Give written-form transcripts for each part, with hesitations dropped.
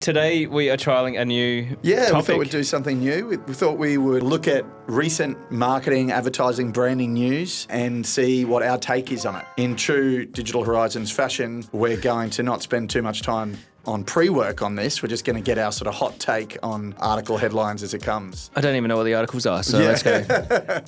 Today we are trialling a new We topic. thought we'd do something new. We thought we would look at recent marketing, advertising, branding news and see what our take is on it. In true Digital Horizons fashion, we're going to not spend too much time on pre-work on this. We're just going to get our sort of hot take on article headlines as it comes. I don't even know what the articles are, so let's go.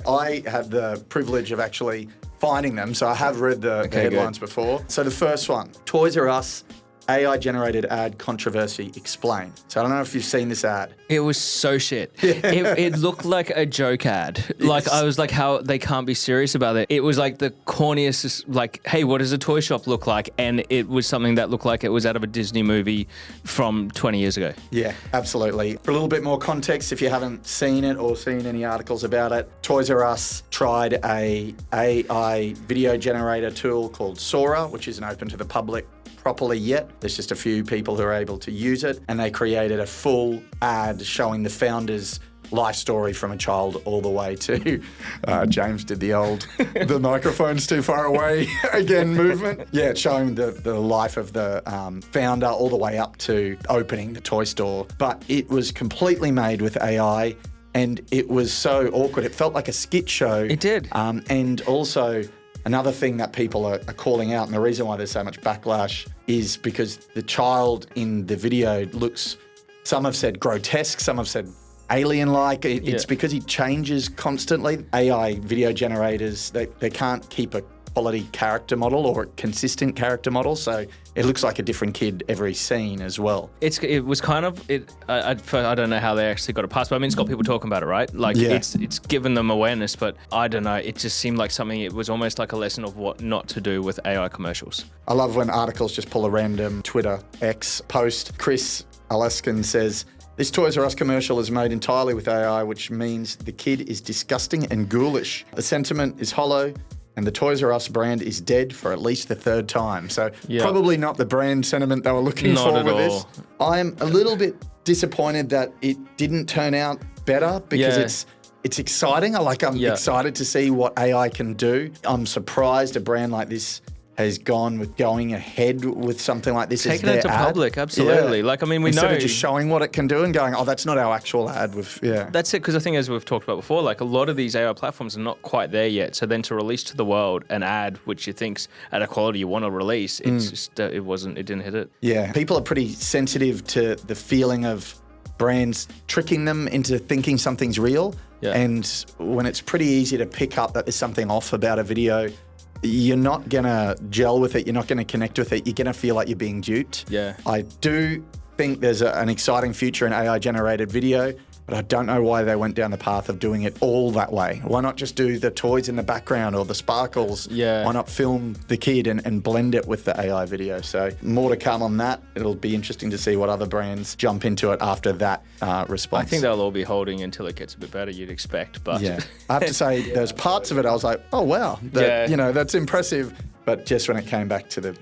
I have the privilege of actually finding them, so I have read the headlines before. So the first one, Toys R Us AI-generated ad controversy explained. So I don't know if you've seen this ad. It was so shit. It looked like a joke ad. Yes. Like, I was like, how they can't be serious about it. It was like the corniest, like, hey, what does a toy shop look like? And it was something that looked like it was out of a Disney movie from 20 years ago. Yeah, absolutely. For a little bit more context, if you haven't seen it or seen any articles about it, Toys R Us tried a AI video generator tool called Sora, which isn't open to the public properly yet. There's just a few people who are able to use it, and they created a full ad showing the founder's life story from a child all the way to James did the microphone's too far away again movement. Yeah, it's showing the life of the founder all the way up to opening the toy store. But it was completely made with AI, and it was so awkward. It felt like a skit show. It did. And also, another thing that people are calling out, and the reason why there's so much backlash, is because the child in the video looks, some have said grotesque, some have said alien-like. It's because he changes constantly. AI video generators, they can't keep a quality character model or a consistent character model, so it looks like a different kid every scene as well. It was kind of, I don't know how they actually got it past, but I mean, it's got people talking about it, right? Like, it's given them awareness, but I don't know, it just seemed like something, it was almost like a lesson of what not to do with AI commercials. I love when articles just pull a random Twitter X post. Chris Alaskan says, "This Toys R Us commercial is made entirely with AI, which means the kid is disgusting and ghoulish. The sentiment is hollow, and the Toys R Us brand is dead for at least the third time." So probably not the brand sentiment they were looking for with this. I'm a little bit disappointed that it didn't turn out better because it's exciting. I'm excited to see what AI can do. I'm surprised a brand like this has going ahead with something like this. Taking it to public, absolutely. Yeah. Like, I mean, we Instead know, of just showing what it can do and going, oh, that's not our actual ad. That's it, because I think, as we've talked about before, like, a lot of these AI platforms are not quite there yet. So then to release to the world an ad which you think's at a quality you want to release, it's just it didn't hit it. Yeah, people are pretty sensitive to the feeling of brands tricking them into thinking something's real. Yeah. And when it's pretty easy to pick up that there's something off about a video, you're not going to gel with it. You're not going to connect with it. You're going to feel like you're being duped. Yeah. I do think there's an exciting future in AI-generated video, but I don't know why they went down the path of doing it all that way. Why not just do the toys in the background or the sparkles? Yeah. Why not film the kid and blend it with the AI video? So more to come on that. It'll be interesting to see what other brands jump into it after that response. I think they'll all be holding until it gets a bit better, you'd expect. But yeah, I have to say, there's parts of it I was like, oh, wow, that's impressive. But just when it came back to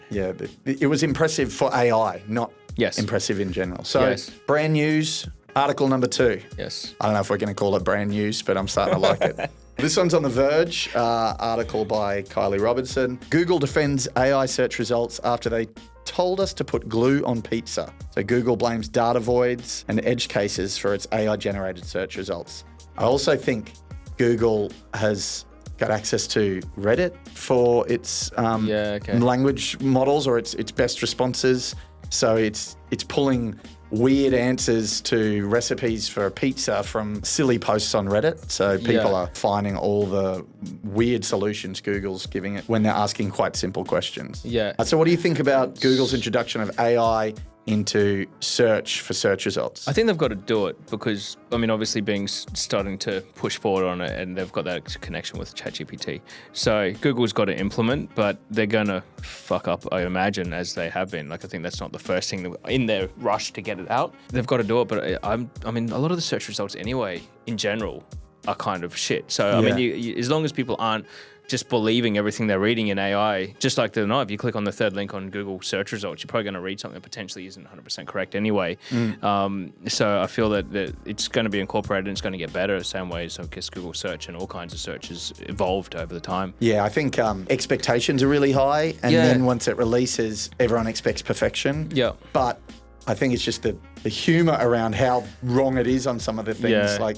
it was impressive for AI, not impressive in general. So brand news. Article number 2. Yes. I don't know if we're going to call it brand news, but I'm starting to like it. This one's on The Verge, article by Kylie Robertson. Google defends AI search results after they told us to put glue on pizza. So Google blames data voids and edge cases for its AI-generated search results. I also think Google has got access to Reddit for its language models or its best responses. So it's pulling weird answers to recipes for a pizza from silly posts on Reddit. So people are finding all the weird solutions Google's giving it when they're asking quite simple questions. Yeah. So what do you think about Google's introduction of AI into search for search results? I think they've got to do it because, I mean, obviously starting to push forward on it, and they've got that connection with ChatGPT. So Google's got to implement, but they're going to fuck up, I imagine, as they have been. Like, I think that's not the first thing in their rush to get it out. They've got to do it, but I mean, a lot of the search results anyway, in general, are kind of shit. So, I mean, as long as people aren't just believing everything they're reading in AI, just like the other night, if you click on the third link on Google search results, you're probably going to read something that potentially isn't 100% correct anyway. So I feel that it's going to be incorporated and it's going to get better the same way as I guess Google search and all kinds of searches evolved over the time. Yeah, I think expectations are really high, and then once it releases, everyone expects perfection. Yeah. But I think it's just the humor around how wrong it is on some of the things. Yeah. Like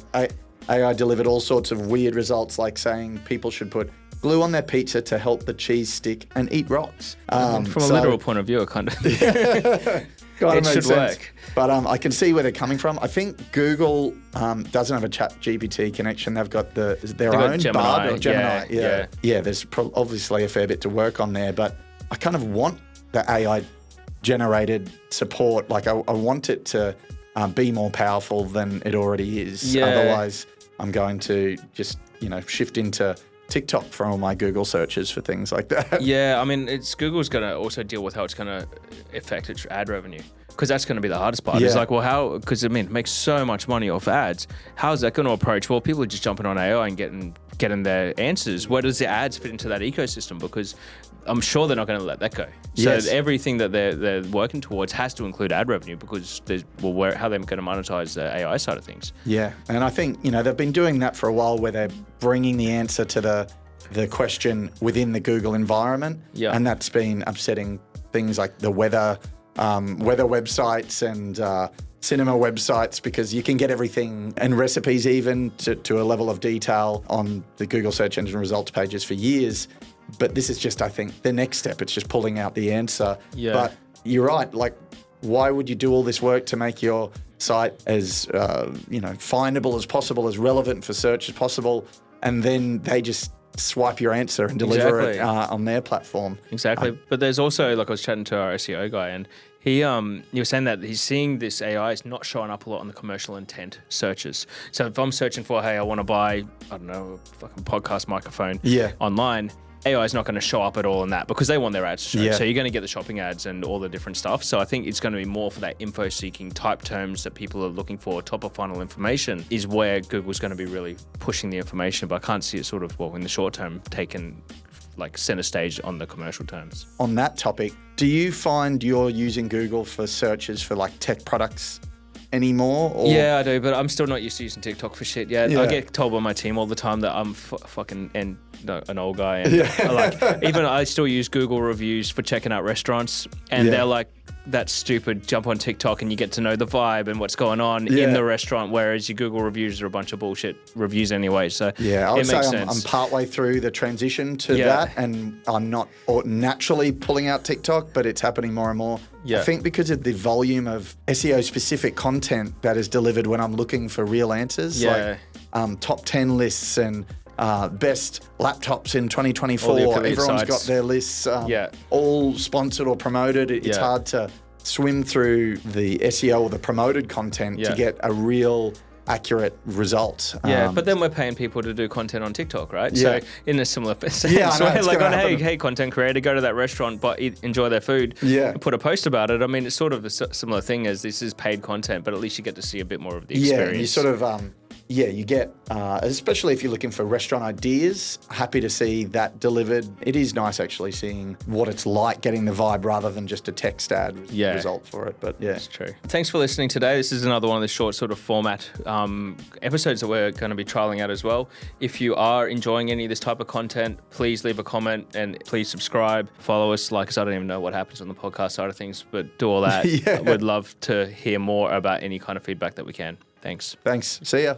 AI delivered all sorts of weird results, like saying people should put glue on their pizza to help the cheese stick and eat rocks. From a literal point of view, it kind of it should work. But I can see where they're coming from. I think Google doesn't have a Chat GPT connection. They've got their own Gemini. Bard or Gemini. Yeah. There's obviously a fair bit to work on there, but I kind of want the AI generated support. Like I want it to be more powerful than it already is. Yeah. Otherwise, I'm going to just shift into TikTok for all my Google searches for things like that. Yeah, I mean, Google's going to also deal with how it's going to affect its ad revenue. Because that's going to be the hardest part. Yeah. It's like, well, how? Because it makes so much money off ads. How is that going to approach? Well, people are just jumping on AI and getting their answers. Where does the ads fit into that ecosystem? Because I'm sure they're not going to let that go. So everything that they're working towards has to include ad revenue because how they're going to monetize the AI side of things. Yeah, and I think they've been doing that for a while, where they're bringing the answer to the question within the Google environment. Yeah. And that's been upsetting things like the weather websites and cinema websites, because you can get everything and recipes even to a level of detail on the Google search engine results pages for years. But this is just, I think, the next step. It's just pulling out the answer. Yeah. But you're right. Like, why would you do all this work to make your site as findable as possible, as relevant for search as possible, and then they just swipe your answer and deliver it on their platform? Exactly. But there's also, like, I was chatting to our SEO guy, and he was saying that he's seeing this AI is not showing up a lot on the commercial intent searches. So if I'm searching for, hey, I want to buy, I don't know, a fucking podcast microphone online, AI is not going to show up at all in that because they want their ads to show. Yeah. So you're going to get the shopping ads and all the different stuff. So I think it's going to be more for that info-seeking type terms that people are looking for. Top of funnel information is where Google's going to be really pushing the information. But I can't see it sort of, in the short term, taking like center stage on the commercial terms. On that topic, do you find you're using Google for searches for like tech products anymore? Or? Yeah, I do, but I'm still not used to using TikTok for shit. Yeah. I get told by my team all the time that I'm an old guy, and even I still use Google reviews for checking out restaurants, and they're like, that's stupid. Jump on TikTok and you get to know the vibe and what's going on in the restaurant, whereas your Google reviews are a bunch of bullshit reviews anyway. So I would it say makes I'm sense. partway through the transition to that, and I'm not naturally pulling out TikTok, but it's happening more and more. Yeah. I think because of the volume of SEO-specific content that is delivered when I'm looking for real answers, like top 10 lists and best laptops in 2024. Everyone's sites. got their lists, all sponsored or promoted. It's hard to swim through the SEO or the promoted content to get a real accurate result. But then we're paying people to do content on TikTok, right? So in a similar sense, I know, like on, hey, content creator, go to that restaurant, but enjoy their food, put a post about it. I mean, it's sort of a similar thing as this is paid content, but at least you get to see a bit more of the experience. Yeah, you sort of, you get, especially if you're looking for restaurant ideas, happy to see that delivered. It is nice actually seeing what it's like, getting the vibe rather than just a text ad result for it. But It's true. Thanks for listening today. This is another one of the short sort of format episodes that we're going to be trialing out as well. If you are enjoying any of this type of content, please leave a comment and please subscribe, follow us, like us. I don't even know what happens on the podcast side of things, but do all that. We'd love to hear more about any kind of feedback that we can. Thanks. Thanks. See ya.